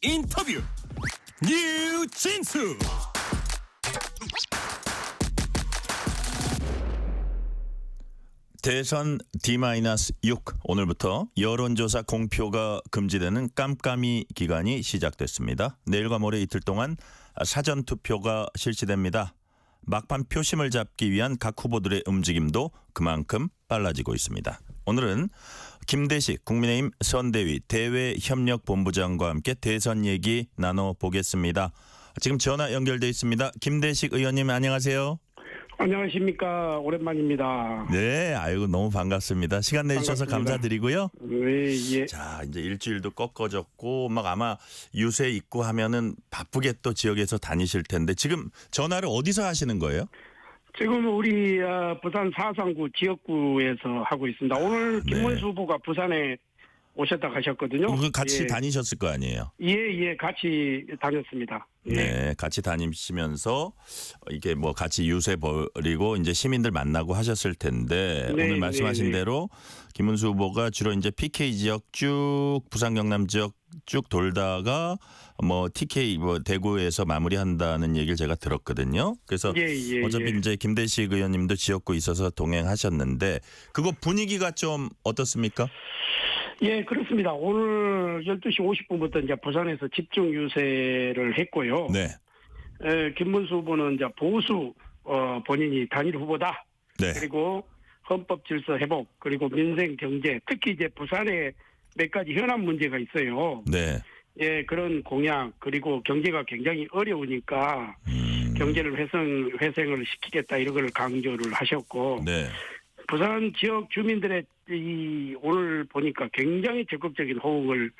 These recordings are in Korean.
인터뷰 뉴진수. 대선 D-6 오늘부터 여론조사 공표가 금지되는 깜깜이 기간이 시작됐습니다. 내일과 모레 이틀 동안 사전투표가 실시됩니다. 막판 표심을 잡기 위한 각 후보들의 움직임도 그만큼 빨라지고 있습니다. 오늘은 김대식 국민의힘 선대위 대외협력본부장과 함께 대선 얘기 나눠보겠습니다. 지금 전화 연결돼 있습니다. 김대식 의원님 안녕하세요. 안녕하십니까. 오랜만입니다. 네, 아이고 너무 반갑습니다. 시간 내주셔서 반갑습니다. 감사드리고요. 네, 예. 자, 이제 일주일도 꺾어졌고 막 아마 유세 있고 하면은 바쁘게 또 지역에서 다니실 텐데 지금 전화를 어디서 하시는 거예요? 지금 우리 부산 사상구 지역구에서 하고 있습니다. 오늘 네. 김문수 후보가 부산에 오셨다 가셨거든요. 같이 예. 다니셨을 거 아니에요? 예, 같이 다녔습니다. 예. 네, 같이 다니시면서 이게 뭐 같이 유세 벌이고 이제 시민들 만나고 하셨을 텐데 네, 오늘 말씀하신 네. 대로 김문수 후보가 주로 이제 PK 지역 쭉 부산 경남 지역 쭉 돌다가 뭐 TK 뭐 대구에서 마무리한다는 얘기를 제가 들었거든요. 그래서 예, 어차피 예. 이제 김대식 의원님도 지역구 있어서 동행하셨는데 그거 분위기가 좀 어떻습니까? 예, 그렇습니다. 오늘 12시 50분부터 이제 부산에서 집중 유세를 했고요. 네, 김문수 후보는 이제 보수 본인이 단일 후보다. 네, 그리고 헌법 질서 회복, 그리고 민생 경제, 특히 이제 부산에 몇 가지 현안 문제가 있어요. 네. 예, 그런 공약, 그리고 경제가 굉장히 어려우니까 경제를 회생을 시키겠다 이런 걸 강조를 하셨고, 네. 부산 지역 주민들의 오늘 보니까 굉장히 적극적인 호응을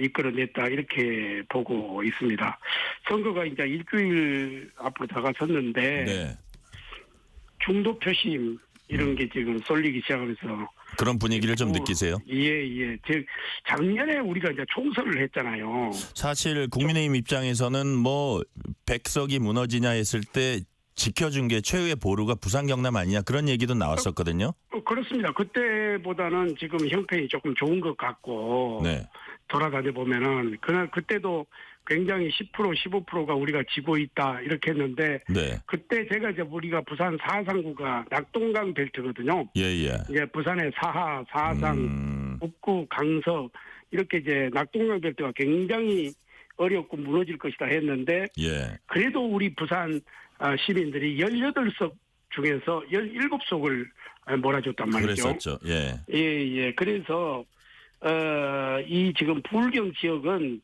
이끌어냈다 이렇게 보고 있습니다. 선거가 이제 일주일 앞으로 다가섰는데 네. 중도 표심 이런 게 지금 쏠리기 시작하면서 그런 분위기를 좀 느끼세요? 예. 즉 작년에 우리가 이제 총선을 했잖아요. 사실 국민의힘 입장에서는 뭐 백석이 무너지냐 했을 때 지켜준 게 최후의 보루가 부산 경남 아니냐 그런 얘기도 나왔었거든요. 그렇습니다. 그때보다는 지금 형편이 조금 좋은 것 같고 네. 돌아다녀 보면은 그때도 굉장히 10% 15%가 우리가 지고 있다 이렇게 했는데 네. 그때 제가 이제 우리가 부산 사상구가 낙동강 벨트거든요. 예. 이제 부산의 사하, 사상, 북구, 강서 이렇게 이제 낙동강 벨트가 굉장히 어렵고 무너질 것이다 했는데 예. 그래도 우리 부산 시민들이 18석 중에서 17석을 몰아줬단 말이죠. 그랬었죠. 예. 예. 그래서 이 지금 부울경 지역은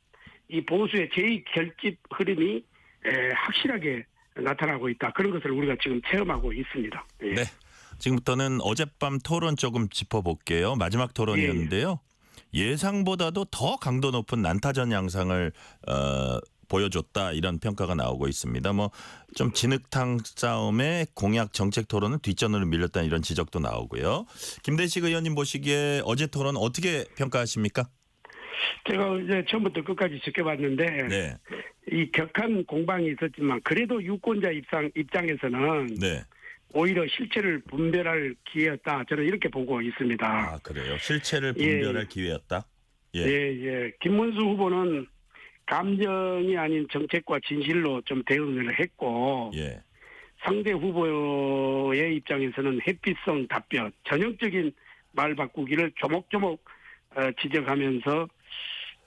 이 보수의 제2결집 흐름이 확실하게 나타나고 있다. 그런 것을 우리가 지금 체험하고 있습니다. 예. 네. 지금부터는 어젯밤 토론 조금 짚어볼게요. 마지막 토론이었는데요. 예상보다도 더 강도 높은 난타전 양상을 보여줬다 이런 평가가 나오고 있습니다. 뭐 좀 진흙탕 싸움에 공약 정책 토론은 뒷전으로 밀렸다는 이런 지적도 나오고요. 김대식 의원님 보시기에 어제 토론 어떻게 평가하십니까? 제가 이제 처음부터 끝까지 지켜봤는데 네. 이 격한 공방이 있었지만 그래도 유권자 입장에서는 네. 오히려 실체를 분별할 기회였다. 저는 이렇게 보고 있습니다. 아, 그래요. 실체를 분별할 기회였다. 예. 김문수 후보는 감정이 아닌 정책과 진실로 좀 대응을 했고 예. 상대 후보의 입장에서는 회피성 답변, 전형적인 말 바꾸기를 조목조목 지적하면서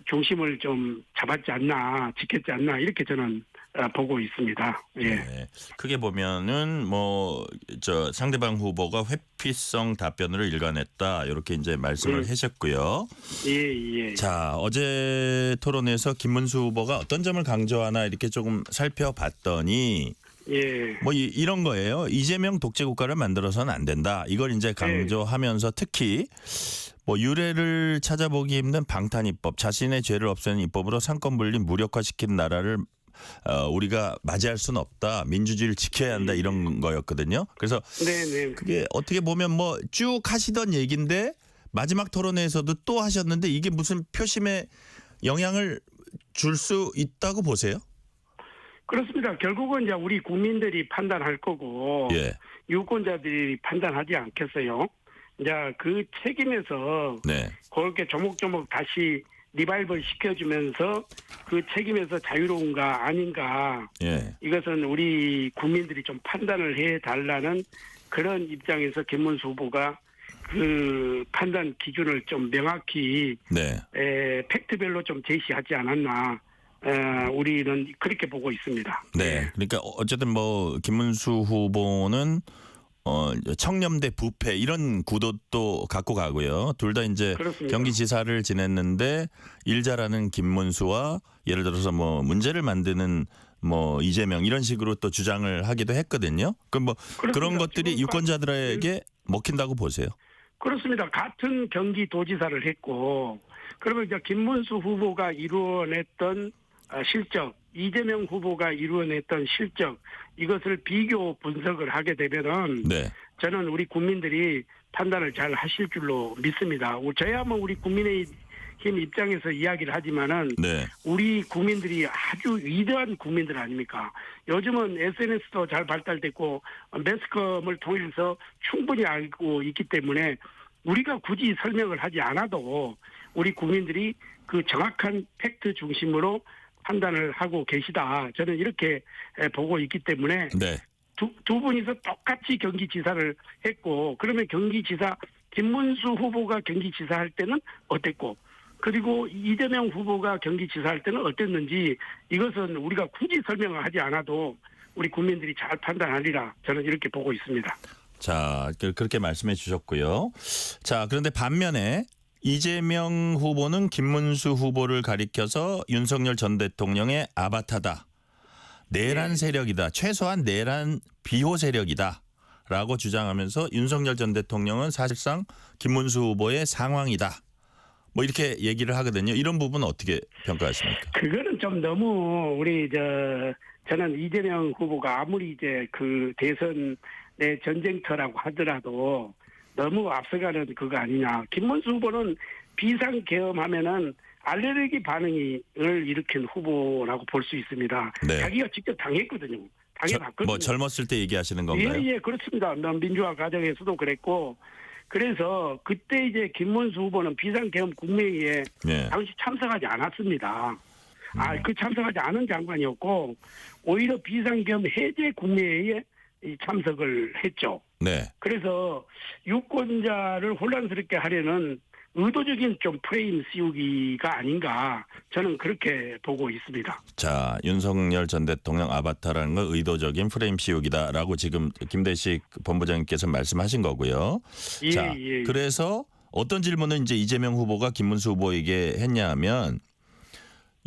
중심을 좀 잡았지 않나, 지켰지 않나 이렇게 저는 보고 있습니다. 예. 네. 크게 보면은 뭐 저 상대방 후보가 회피성 답변으로 일관했다 이렇게 이제 말씀을 하셨고요. 예. 자, 어제 토론에서 김문수 후보가 어떤 점을 강조하나 이렇게 조금 살펴봤더니 예. 뭐 이런 거예요. 이재명 독재 국가를 만들어서는 안 된다. 이걸 이제 강조하면서 특히 뭐 유례를 찾아보기 힘든 방탄입법, 자신의 죄를 없애는 입법으로 상권 분리 무력화시킨 나라를 우리가 맞이할 수는 없다. 민주주의를 지켜야 한다 이런 거였거든요. 그래서 네. 그게 어떻게 보면 뭐 쭉 하시던 얘기인데 마지막 토론회에서도 또 하셨는데 이게 무슨 표심에 영향을 줄 수 있다고 보세요? 그렇습니다. 결국은 이제 우리 국민들이 판단할 거고 예. 유권자들이 판단하지 않겠어요. 이제 그 책임에서 네. 그렇게 조목조목 다시 리바이벌 시켜주면서 그 책임에서 자유로운가 아닌가 예. 이것은 우리 국민들이 좀 판단을 해달라는 그런 입장에서 김문수 후보가 그 판단 기준을 좀 명확히 네. 팩트별로 좀 제시하지 않았나 우리는 그렇게 보고 있습니다. 네. 그러니까 어쨌든 뭐 김문수 후보는 청렴대 부패 이런 구도도 갖고 가고요. 둘 다 이제 그렇습니다. 경기지사를 지냈는데 일 잘하는 김문수와 예를 들어서 뭐 문제를 만드는 뭐 이재명 이런 식으로 또 주장을 하기도 했거든요. 그럼 뭐 그런 그렇습니다. 것들이 지금 유권자들에게 먹힌다고 보세요. 그렇습니다. 같은 경기도지사를 했고 그러면 이제 김문수 후보가 이루어냈던 실적, 이재명 후보가 이루어냈던 실적 이것을 비교 분석을 하게 되면은 네. 저는 우리 국민들이 판단을 잘 하실 줄로 믿습니다. 저야 뭐 우리 국민의힘 입장에서 이야기를 하지만은 네. 우리 국민들이 아주 위대한 국민들 아닙니까? 요즘은 SNS도 잘 발달됐고 매스컴을 통해서 충분히 알고 있기 때문에 우리가 굳이 설명을 하지 않아도 우리 국민들이 그 정확한 팩트 중심으로 판단을 하고 계시다. 저는 이렇게 보고 있기 때문에 네. 두 분이서 똑같이 경기지사를 했고 그러면 경기지사 김문수 후보가 경기지사 할 때는 어땠고 그리고 이재명 후보가 경기지사 할 때는 어땠는지 이것은 우리가 굳이 설명을 하지 않아도 우리 국민들이 잘 판단하리라 저는 이렇게 보고 있습니다. 자, 그렇게 말씀해 주셨고요. 자, 그런데 반면에 이재명 후보는 김문수 후보를 가리켜서 윤석열 전 대통령의 아바타다. 내란 세력이다. 최소한 내란 비호 세력이다. 라고 주장하면서 윤석열 전 대통령은 사실상 김문수 후보의 상황이다. 뭐 이렇게 얘기를 하거든요. 이런 부분은 어떻게 평가하십니까? 그거는 좀 너무 저는 이재명 후보가 아무리 이제 그 대선의 전쟁터라고 하더라도 너무 앞서가는 그거 아니냐. 김문수 후보는 비상계엄하면은 알레르기 반응을 일으킨 후보라고 볼 수 있습니다. 네. 자기가 직접 당했거든요. 당해봤거든요. 뭐 젊었을 때 얘기하시는 건가요? 예, 그렇습니다. 민주화 과정에서도 그랬고 그래서 그때 이제 김문수 후보는 비상계엄 국무회의에 네. 당시 참석하지 않았습니다. 그 참석하지 않은 장관이었고 오히려 비상계엄 해제 국무회의에 참석을 했죠. 네. 그래서 유권자를 혼란스럽게 하려는 의도적인 좀 프레임 씌우기가 아닌가 저는 그렇게 보고 있습니다. 자, 윤석열 전 대통령 아바타라는 건 의도적인 프레임 씌우기다라고 지금 김대식 본부장님께서 말씀하신 거고요. 예, 자, 예. 그래서 어떤 질문을 이제 이재명 후보가 김문수 후보에게 했냐 하면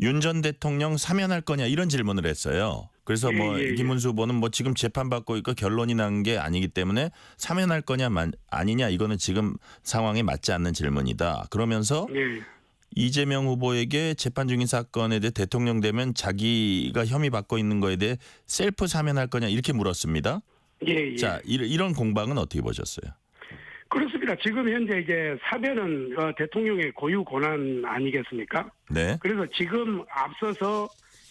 윤 전 대통령 사면할 거냐 이런 질문을 했어요. 그래서 뭐 김문수 후보는 뭐 지금 재판받고 있고 결론이 난 게 아니기 때문에 사면할 거냐 아니냐 이거는 지금 상황에 맞지 않는 질문이다. 그러면서 예. 이재명 후보에게 재판 중인 사건에 대해 대통령 되면 자기가 혐의 받고 있는 거에 대해 셀프 사면할 거냐 이렇게 물었습니다. 예. 자, 이런 공방은 어떻게 보셨어요? 그렇습니다. 지금 현재 이제 사면은 대통령의 고유 권한 아니겠습니까? 네. 그래서 지금 앞서서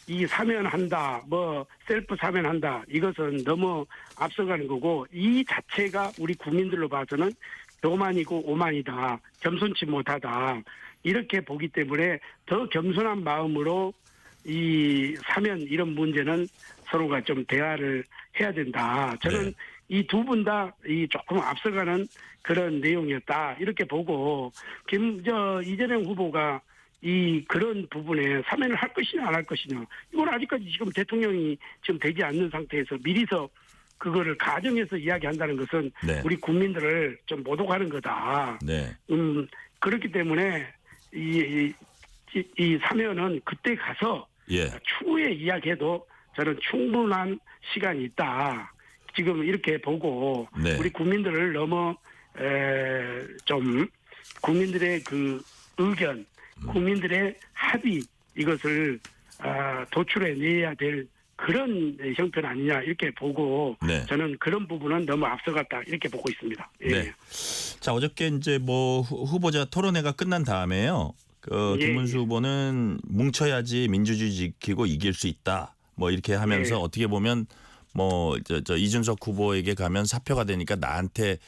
이 사면한다, 뭐 셀프 사면한다 이것은 너무 앞서가는 거고 이 자체가 우리 국민들로 봐서는 교만이고 오만이다, 겸손치 못하다 이렇게 보기 때문에 더 겸손한 마음으로 이 사면 이런 문제는 서로가 좀 대화를 해야 된다. 저는 네. 이 두 분 다 이 조금 앞서가는 그런 내용이었다 이렇게 보고 이재명 후보가 이 그런 부분에 사면을 할 것이냐 안 할 것이냐 이건 아직까지 지금 대통령이 지금 되지 않는 상태에서 미리서 그거를 가정해서 이야기한다는 것은 네. 우리 국민들을 좀 모독하는 거다. 네. 그렇기 때문에 이 사면은 그때 가서 예. 추후에 이야기해도 저는 충분한 시간이 있다. 지금 이렇게 보고 네. 우리 국민들을 너무 좀 국민들의 그 의견, 국민들의 합의 이것을 도출해 내야 될 그런 형편 아니냐 이렇게 보고 네. 저는 그런 부분은 너무 앞서갔다 이렇게 보고 있습니다. 예. 네. 자, 어저께 이제 뭐 후보자 토론회가 끝난 다음에요. 예. 김문수 후보는 뭉쳐야지 민주주의 지키고 이길 수 있다. 뭐 이렇게 하면서 예. 어떻게 보면 뭐 저 이준석 후보에게 가면 사표가 되니까 나한테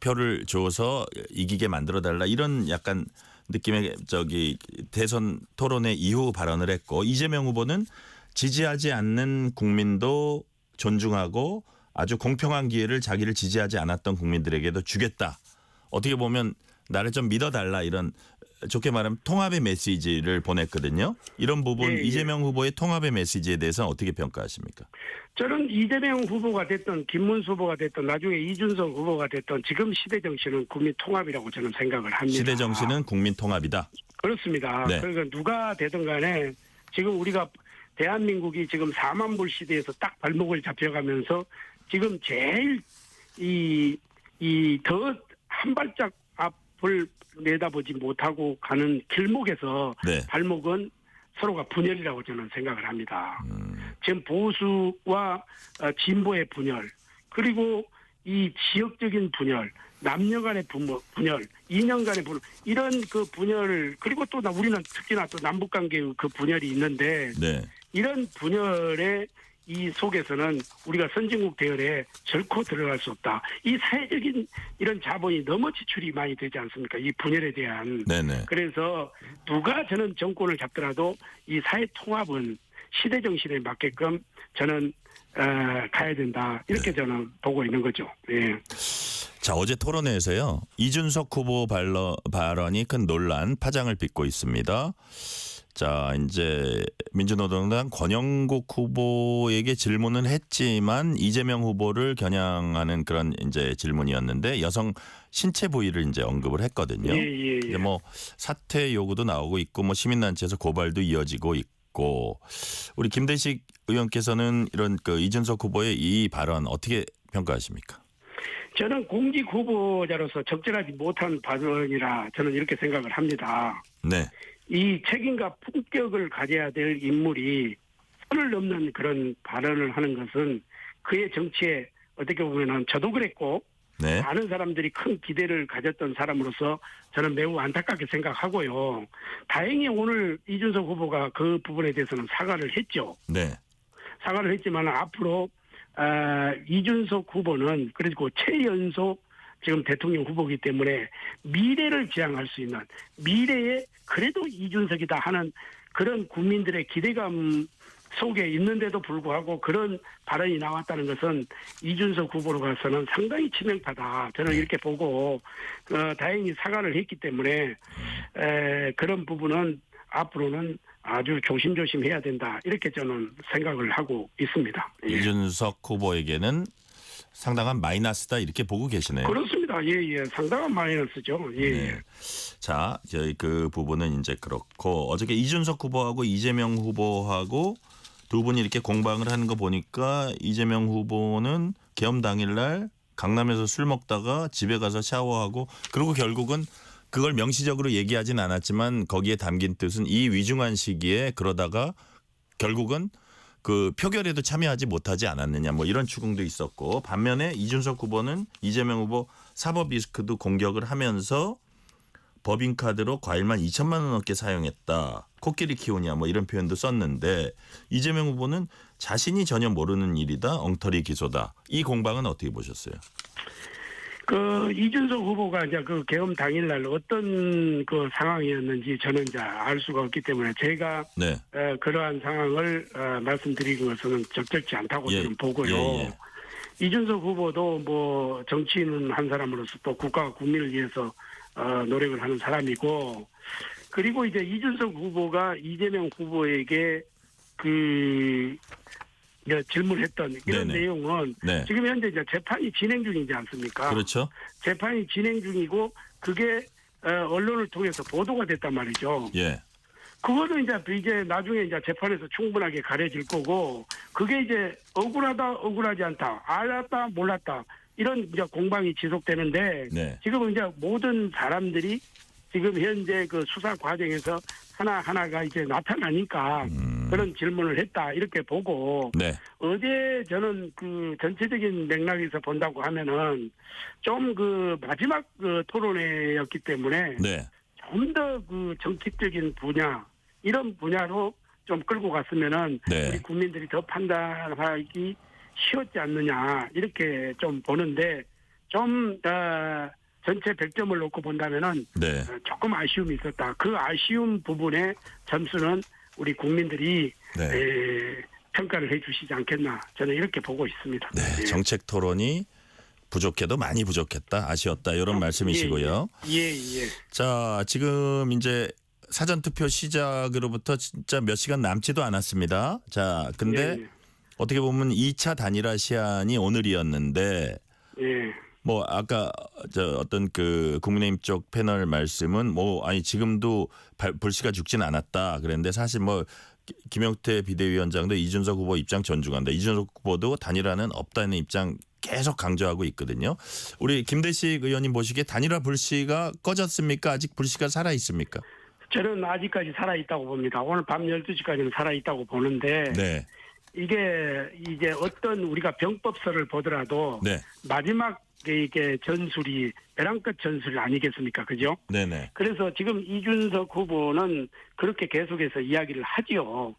표를 줘서 이기게 만들어 달라 이런 약간 느낌의 대선 토론회 이후 발언을 했고 이재명 후보는 지지하지 않는 국민도 존중하고 아주 공평한 기회를 자기를 지지하지 않았던 국민들에게도 주겠다. 어떻게 보면 나를 좀 믿어달라 이런 좋게 말하면 통합의 메시지를 보냈거든요. 이런 부분 예, 예. 이재명 후보의 통합의 메시지에 대해서는 어떻게 평가하십니까? 저는 이재명 후보가 됐던 김문수 후보가 됐던 나중에 이준석 후보가 됐던 지금 시대 정신은 국민 통합이라고 저는 생각을 합니다. 시대 정신은 국민 통합이다. 그렇습니다. 네. 그러니까 누가 되든 간에 지금 우리가 대한민국이 지금 4만 불 시대에서 딱 발목을 잡혀가면서 지금 제일 더 한 발짝 앞을 내다보지 못하고 가는 길목에서 네. 발목은 서로가 분열이라고 저는 생각을 합니다. 지금 보수와 진보의 분열, 그리고 이 지역적인 분열, 남녀 간의 분열, 이념 간의 분열, 이런 그 분열, 그리고 또 우리는 특히나 또 남북 관계의 그 분열이 있는데 네. 이런 분열의 이 속에서는 우리가 선진국 대열에 결코 들어갈 수 없다. 이 사회적인 이런 자본이 너무 지출이 많이 되지 않습니까? 이 분열에 대한. 네네. 그래서 누가 저는 정권을 잡더라도 이 사회 통합은 시대 정신에 맞게끔 저는 가야 된다. 이렇게 저는 보고 있는 거죠. 예. 자, 어제 토론회에서요. 이준석 후보 발언이 큰 논란, 파장을 빚고 있습니다. 자, 이제 민주노동당 권영국 후보에게 질문은 했지만 이재명 후보를 겨냥하는 그런 이제 질문이었는데 여성 신체 부위를 이제 언급을 했거든요. 예. 이제 뭐 사퇴 요구도 나오고 있고 뭐 시민단체에서 고발도 이어지고 있고 우리 김대식 의원께서는 이런 그 이준석 후보의 이 발언 어떻게 평가하십니까? 저는 공직 후보자로서 적절하지 못한 발언이라 저는 이렇게 생각을 합니다. 네. 이 책임과 품격을 가져야 될 인물이 선을 넘는 그런 발언을 하는 것은 그의 정치에 어떻게 보면은 저도 그랬고 네. 많은 사람들이 큰 기대를 가졌던 사람으로서 저는 매우 안타깝게 생각하고요. 다행히 오늘 이준석 후보가 그 부분에 대해서는 사과를 했죠. 네. 사과를 했지만 앞으로 이준석 후보는 그리고 최연소 지금 대통령 후보이기 때문에 미래를 지향할 수 있는 미래에 그래도 이준석이다 하는 그런 국민들의 기대감 속에 있는데도 불구하고 그런 발언이 나왔다는 것은 이준석 후보로 가서는 상당히 치명타다. 저는 이렇게 보고 다행히 사과를 했기 때문에 그런 부분은 앞으로는 아주 조심조심 해야 된다. 이렇게 저는 생각을 하고 있습니다. 예. 이준석 후보에게는 상당한 마이너스다 이렇게 보고 계시네요. 그렇습니다. 예. 상당한 마이너스죠. 예. 네. 자, 저희 그 부분은 이제 그렇고 어저께 이준석 후보하고 이재명 후보하고 두 분이 이렇게 공방을 하는 거 보니까 이재명 후보는 계엄 당일날 강남에서 술 먹다가 집에 가서 샤워하고 그리고 결국은 그걸 명시적으로 얘기하진 않았지만 거기에 담긴 뜻은 이 위중한 시기에 그러다가 결국은 그 표결에도 참여하지 못하지 않았느냐 뭐 이런 추궁도 있었고 반면에 이준석 후보는 이재명 후보 사법 리스크도 공격을 하면서 법인카드로 과일만 2천만 원 넘게 사용했다. 코끼리 키우냐 뭐 이런 표현도 썼는데 이재명 후보는 자신이 전혀 모르는 일이다. 엉터리 기소다. 이 공방은 어떻게 보셨어요? 그 이준석 후보가 이제 그 계엄 당일날 어떤 그 상황이었는지 저는 이제 알 수가 없기 때문에 제가 네. 그러한 상황을 말씀드리는 것은 적절치 않다고 예, 저는 보고요. 예. 이준석 후보도 뭐 정치인 한 사람으로서 또 국가와 국민을 위해서 노력을 하는 사람이고 그리고 이제 이준석 후보가 이재명 후보에게 이제 질문했던 이런 네네. 내용은 네. 지금 현재 이제 재판이 진행 중이지 않습니까? 그렇죠. 재판이 진행 중이고 그게 언론을 통해서 보도가 됐단 말이죠. 예. 그거는 이제 나중에 이제 재판에서 충분하게 가려질 거고 그게 이제 억울하다 억울하지 않다 알았다 몰랐다 이런 이제 공방이 지속되는데 네. 지금 이제 모든 사람들이 지금 현재 그 수사 과정에서 하나하나가 이제 나타나니까 그런 질문을 했다 이렇게 보고 네. 어제 저는 그 전체적인 맥락에서 본다고 하면은 좀 그 마지막 그 토론회였기 때문에 네. 좀 더 그 정치적인 분야 이런 분야로 좀 끌고 갔으면은 네. 우리 국민들이 더 판단하기 쉬웠지 않느냐 이렇게 좀 보는데 좀 전체 100점을 놓고 본다면은 네. 조금 아쉬움이 있었다. 그 아쉬움 부분의 점수는 우리 국민들이 네. 평가를 해주시지 않겠나 저는 이렇게 보고 있습니다. 네. 예. 정책 토론이 부족해도 많이 부족했다, 아쉬웠다 이런 말씀이시고요. 예. 자, 지금 이제 사전 투표 시작으로부터 진짜 몇 시간 남지도 않았습니다. 자, 근데 예. 어떻게 보면 2차 단일화 시한이 오늘이었는데 예. 뭐 아까 저 어떤 그 국민의힘 쪽 패널 말씀은 뭐 아니 지금도 불씨가 죽진 않았다 그랬는데 사실 뭐 김용태 비대위원장도 이준석 후보 입장 존중한다. 이준석 후보도 단일화는 없다는 입장 계속 강조하고 있거든요. 우리 김대식 의원님 보시기에 단일화 불씨가 꺼졌습니까? 아직 불씨가 살아 있습니까? 저는 아직까지 살아있다고 봅니다. 오늘 밤 12시까지는 살아있다고 보는데 네. 이게 이제 어떤 우리가 병법서를 보더라도 네. 마지막 이게 전술이 벼랑 끝 전술 아니겠습니까? 그죠? 네네. 그래서 지금 이준석 후보는 그렇게 계속해서 이야기를 하지요.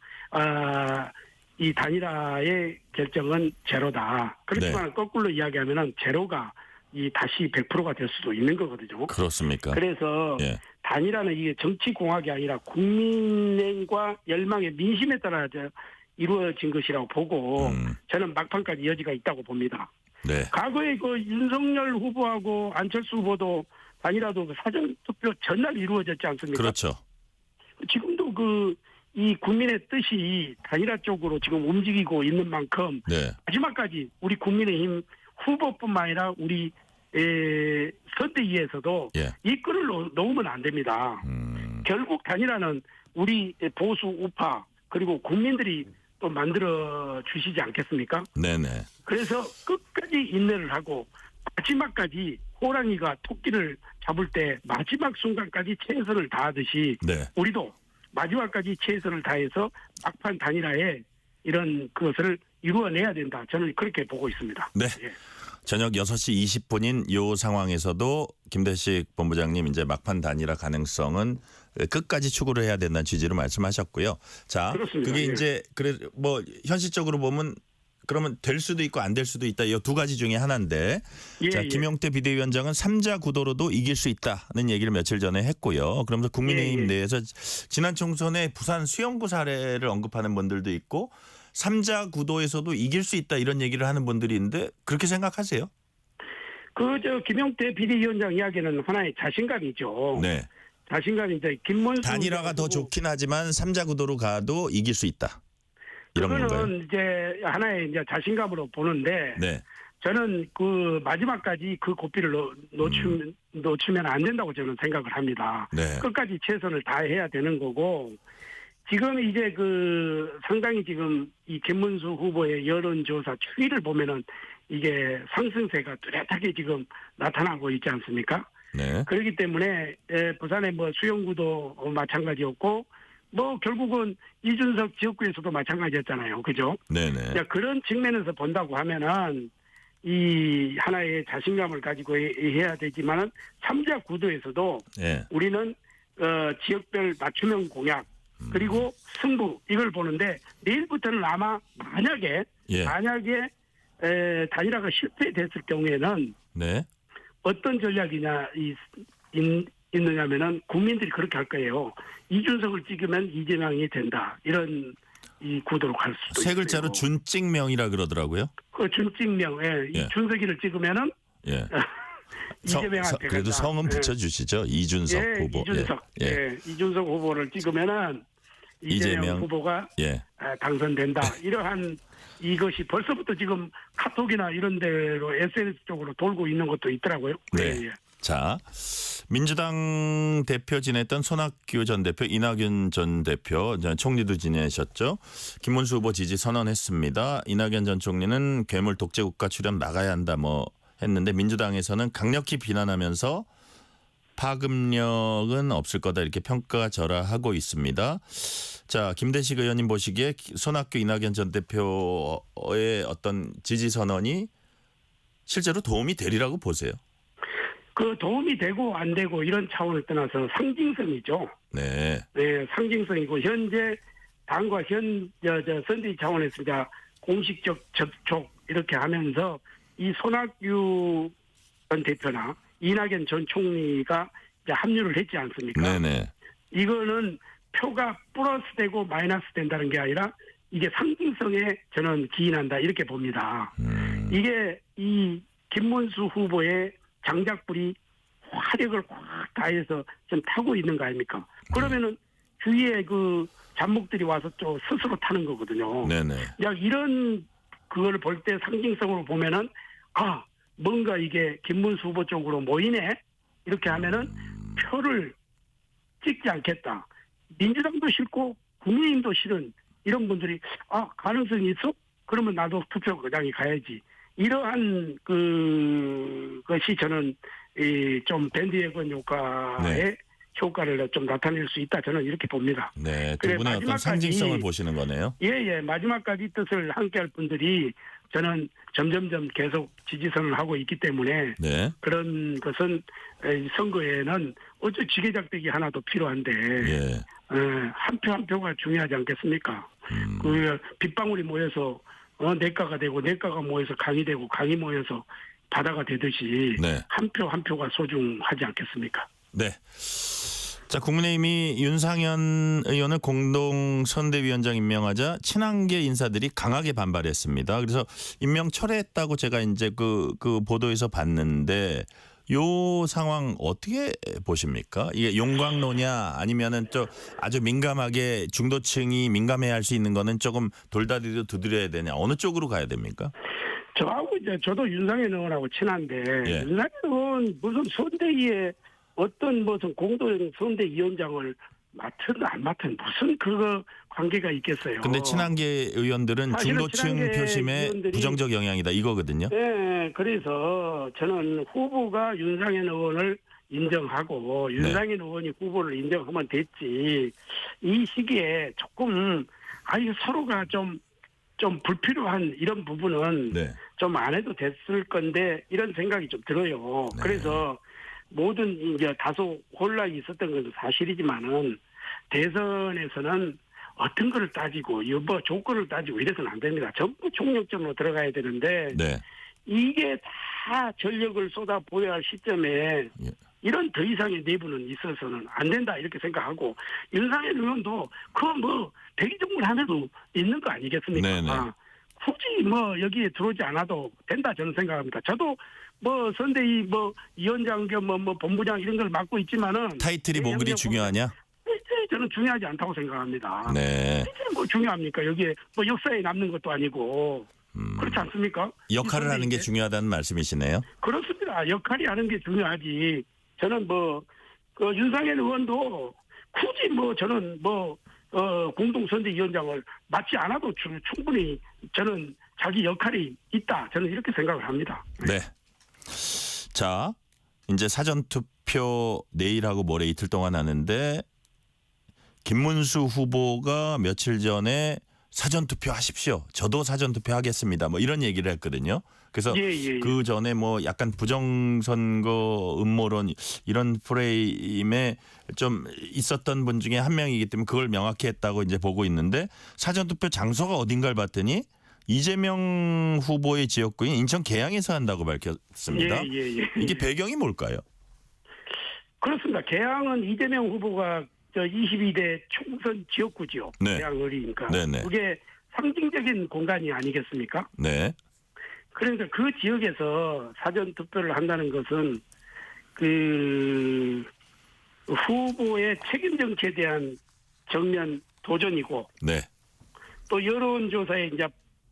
이 단일화의 결정은 제로다. 그렇지만 거꾸로 이야기하면은 제로가 이 다시 100%가 될 수도 있는 거거든요. 그렇습니까? 그래서 예. 단일화는 이게 정치공학이 아니라 국민과 열망의 민심에 따라 이루어진 것이라고 보고 저는 막판까지 여지가 있다고 봅니다. 네. 과거에 그 윤석열 후보하고 안철수 후보도 단일화도 그 사전투표 전날 이루어졌지 않습니까? 그렇죠. 지금도 이 국민의 뜻이 단일화 쪽으로 지금 움직이고 있는 만큼 네. 마지막까지 우리 국민의힘 후보뿐만 아니라 우리 선대위에서도 예. 이 끈을 놓으면 안 됩니다. 결국 단일화는 우리 보수 우파 그리고 국민들이 또 만들어 주시지 않겠습니까? 네네. 그래서 끝까지 인내를 하고 마지막까지 호랑이가 토끼를 잡을 때 마지막 순간까지 최선을 다하듯이 네. 우리도 마지막까지 최선을 다해서 막판 단일화에 이런 것을 이루어내야 된다. 저는 그렇게 보고 있습니다. 네. 예. 저녁 6시 20분인 요 상황에서도 김대식 본부장님 이제 막판 단일화 가능성은 끝까지 추구를 해야 된다는 취지로 말씀하셨고요. 자, 그렇습니다. 그게 예. 이제 그래 뭐 현실적으로 보면 그러면 될 수도 있고 안 될 수도 있다. 이 두 가지 중에 하나인데. 예, 자, 예. 김용태 비대위원장은 3자 구도로도 이길 수 있다는 얘기를 며칠 전에 했고요. 그러면서 국민의힘 예, 예. 내에서 지난 총선에 부산 수영구 사례를 언급하는 분들도 있고 3자 구도에서도 이길 수 있다 이런 얘기를 하는 분들이 있는데 그렇게 생각하세요? 김용태 비대위원장 이야기는 하나의 자신감이죠. 네. 자신감이 이제 김문수 단일화가 더 후보, 좋긴 하지만 3자 구도로 가도 이길 수 있다. 이런 건가요? 그거는 이제 하나의 이제 자신감으로 보는데 네. 저는 그 마지막까지 그 고삐를 놓치면 안 된다고 저는 생각을 합니다. 네. 끝까지 최선을 다해야 되는 거고 지금 이제 상당히 지금 이 김문수 후보의 여론조사 추이를 보면은 이게 상승세가 뚜렷하게 지금 나타나고 있지 않습니까? 네. 그렇기 때문에 부산의 뭐 수영구도 마찬가지였고 뭐 결국은 이준석 지역구에서도 마찬가지였잖아요. 그죠? 네네. 자, 그런 측면에서 본다고 하면은 이 하나의 자신감을 가지고 해야 되지만은 3자 구도에서도 예. 우리는 지역별 맞춤형 공약 그리고 승부 이걸 보는데 내일부터는 아마 만약에 예. 단일화가 실패됐을 경우에는 네. 어떤 전략이냐 있느냐면은 국민들이 그렇게 할 거예요. 이준석을 찍으면 이재명이 된다. 이런 이 구도로 갈 수도 세 있어요. 글자로 준찍명이라 그러더라고요. 그 준찍명, 예. 이 준석이를 찍으면은 예. 이재명한테 그래도 간다. 성은 예. 붙여주시죠. 이준석 예, 후보. 이준석. 예. 예. 예. 이준석 후보를 찍으면은 이재명 이재명. 후보가 예. 당선된다. 이러한 이것이 벌써부터 지금 카톡이나 이런 데로 SNS 쪽으로 돌고 있는 것도 있더라고요. 네. 예, 예. 자, 민주당 대표 지냈던 손학규 전 대표, 이낙연 전 대표, 총리도 지내셨죠. 김문수 후보 지지 선언했습니다. 이낙연 전 총리는 괴물 독재 국가 출연 막아야 한다 뭐 했는데 민주당에서는 강력히 비난하면서 파급력은 없을 거다 이렇게 평가절하하고 있습니다. 자, 김대식 의원님 보시기에 손학규, 이낙연 전 대표의 어떤 지지 선언이 실제로 도움이 되리라고 보세요. 그 도움이 되고 안 되고 이런 차원을 떠나서 상징성이죠. 네. 네, 상징성이고 현재 당과 선대위 차원에서 이제 공식적 접촉 이렇게 하면서 이 손학규 전 대표나 이낙연 전 총리가 이제 합류를 했지 않습니까? 네네. 이거는 표가 플러스 되고 마이너스 된다는 게 아니라 이게 상징성에 저는 기인한다 이렇게 봅니다. 이게 이 김문수 후보의 장작불이 화력을 확 다해서 좀 타고 있는 거 아닙니까? 그러면은 주위에 그 잡목들이 와서 또 스스로 타는 거거든요. 네네. 이런 그걸 볼 때 상징성으로 보면은 뭔가 이게 김문수 후보 쪽으로 모이네 이렇게 하면은 표를 찍지 않겠다. 민주당도 싫고 국민의힘도 싫은 이런 분들이 가능성이 있어? 그러면 나도 투표 그장에 가야지. 이러한 것이 저는 좀 밴드웨건 효과의 네. 효과를 좀 나타낼 수 있다. 저는 이렇게 봅니다. 네. 두 그래, 분의 어떤 마지막까지 상징성을 보시는 거네요. 예. 마지막까지 이 뜻을 함께할 분들이 저는 점점점 계속 지지선을 하고 있기 때문에 네. 그런 것은 선거에는 어째 지게작대기 하나도 필요한데 예. 한 표 한 표가 중요하지 않겠습니까? 그 빗방울이 모여서 내과가 되고 내과가 모여서 강이 되고 강이 모여서 바다가 되듯이 네. 한 표 한 표가 소중하지 않겠습니까? 네. 자, 국민의힘이 윤상현 의원을 공동 선대위원장 임명하자 친한계 인사들이 강하게 반발했습니다. 그래서 임명 철회했다고 제가 이제 그 보도에서 봤는데 요 상황 어떻게 보십니까? 이게 용광로냐 아니면은 또 아주 민감하게 중도층이 민감해할 수 있는 거는 조금 돌다리도 두드려야 되냐 어느 쪽으로 가야 됩니까? 저도 윤상현 의원하고 친한데 예. 윤상현 의원 무슨 선대위에 어떤 무슨 공동 선대위원장을 맡든 안 맡든 무슨 그거 관계가 있겠어요. 근데 친한계 의원들은 사실은 중도층 친한계 표심에 의원들이- 부정적 영향이다 이거거든요. 네, 그래서 저는 후보가 윤상현 의원을 인정하고 윤상현 의원이 후보를 인정하면 됐지. 이 시기에 조금 서로가 좀 불필요한 이런 부분은 네. 좀 안 해도 됐을 건데 이런 생각이 좀 들어요. 네. 그래서 모든 이제 다소 혼란이 있었던 것은 사실이지만은 대선에서는 어떤 거를 따지고 여부 조건을 따지고 이래서는 안 됩니다. 전부 총력전으로 들어가야 되는데 네. 이게 다 전력을 쏟아 부어야 할 시점에 예. 이런 더 이상의 내부는 있어서는 안 된다 이렇게 생각하고 윤상현 의원도 대기정문 하나도 있는 거 아니겠습니까? 네네. 굳이 여기에 들어오지 않아도 된다 저는 생각합니다. 저도 선대위 위원장 겸 본부장 이런 걸 맡고 있지만은 타이틀이 몽글이 중요하냐? 저는 중요하지 않다고 생각합니다. 네. 중요합니까? 여기에 역사에 남는 것도 아니고 그렇지 않습니까? 역할을 하는 게 이 중요하다는 말씀이시네요. 그렇습니다. 역할이 하는 게 중요하지. 저는 윤상현 의원도 굳이 저는 공동선대위원장을 맡지 않아도 충분히 저는 자기 역할이 있다. 저는 이렇게 생각을 합니다. 네. 자, 이제 사전투표 내일하고 모레 이틀 동안 하는데 김문수 후보가 며칠 전에 사전투표 하십시오. 저도 사전투표 하겠습니다. 이런 얘기를 했거든요. 그래서 예. 그 전에 약간 부정선거 음모론 이런 프레임에 좀 있었던 분 중에 한 명이기 때문에 그걸 명확히 했다고 이제 보고 있는데 사전투표 장소가 어딘가를 봤더니 이재명 후보의 지역구인 인천 계양에서 한다고 밝혔습니다. 예. 이게 배경이 뭘까요? 그렇습니다. 계양은 이재명 후보가 22대 총선 지역구지요. 네. 계양을이니까. 네네. 그게 상징적인 공간이 아니겠습니까? 네. 그러니까 그 지역에서 사전 투표를 한다는 것은 그 후보의 책임 정치에 대한 정면 도전이고 네. 또 여론조사의 이제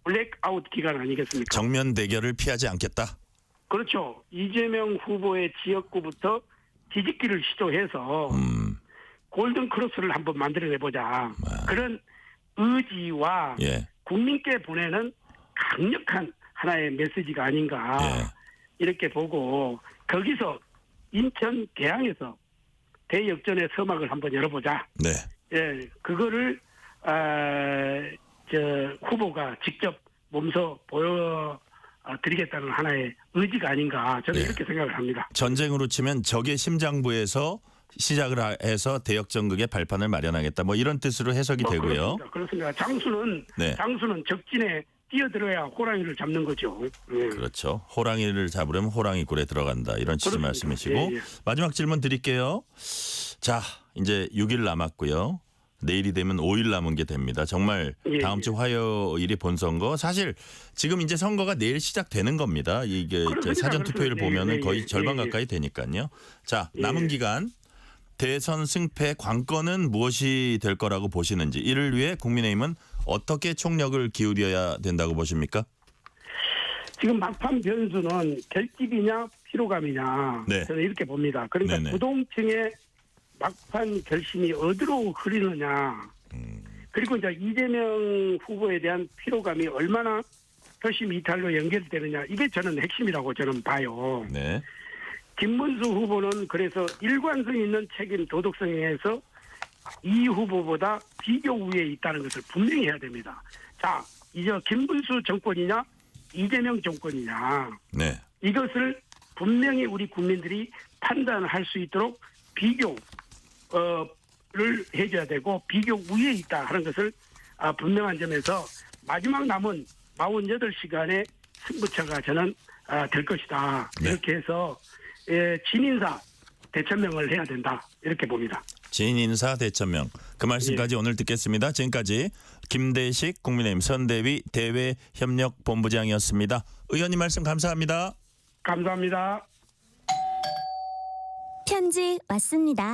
블랙아웃 기간 아니겠습니까? 정면 대결을 피하지 않겠다. 그렇죠. 이재명 후보의 지역구부터 뒤집기를 시도해서 골든 크로스를 한번 만들어내보자. 그런 의지와 예. 국민께 보내는 강력한 하나의 메시지가 아닌가 예. 이렇게 보고 거기서 인천 계양에서 대역전의 서막을 한번 열어보자. 네. 예, 그거를 후보가 직접 몸소 보여드리겠다는 하나의 의지가 아닌가 저는 예. 이렇게 생각을 합니다. 전쟁으로 치면 적의 심장부에서 시작을 해서 대역전극의 발판을 마련하겠다. 이런 뜻으로 해석이 되고요. 그렇습니다. 장수는 네. 적진의 뛰어들어야 호랑이를 잡는 거죠. 예. 그렇죠. 호랑이를 잡으려면 호랑이 굴에 들어간다. 이런 취지 그렇습니다. 말씀이시고 예, 예. 마지막 질문 드릴게요. 자, 이제 6일 남았고요. 내일이 되면 5일 남은 게 됩니다. 정말 예, 다음 주 화요일이 본선거. 사실 지금 이제 선거가 내일 시작되는 겁니다. 이게 그렇습니다. 사전 투표율 그렇습니다. 보면은 예, 거의 예, 절반 예, 예. 가까이 되니까요. 자, 예. 남은 기간 대선 승패 관건은 무엇이 될 거라고 보시는지, 이를 위해 국민의힘은 어떻게 총력을 기울여야 된다고 보십니까? 지금 막판 변수는 결집이냐 피로감이냐 네. 저는 이렇게 봅니다. 그러니까 네네. 부동층의 막판 결심이 어디로 흐르느냐. 그리고 이제 이재명 후보에 대한 피로감이 얼마나 표심 이탈로 연결되느냐. 이게 저는 핵심이라고 저는 봐요. 네. 김문수 후보는 그래서 일관성 있는 책임 도덕성에서 이 후보보다 비교 우위에 있다는 것을 분명히 해야 됩니다. 자, 이제 김문수 정권이냐 이재명 정권이냐 네. 이것을 분명히 우리 국민들이 판단할 수 있도록 비교를 해줘야 되고 비교 우위에 있다 하는 것을 분명한 점에서 마지막 남은 48시간의 승부처가 저는 될 것이다. 네. 이렇게 해서 진인사 대천명을 해야 된다. 이렇게 봅니다. 진인사 대천명. 그 말씀까지 오늘 듣겠습니다. 지금까지 김대식 국민의힘 선대위 대외협력본부장이었습니다. 의원님 말씀 감사합니다. 감사합니다. 편지 왔습니다.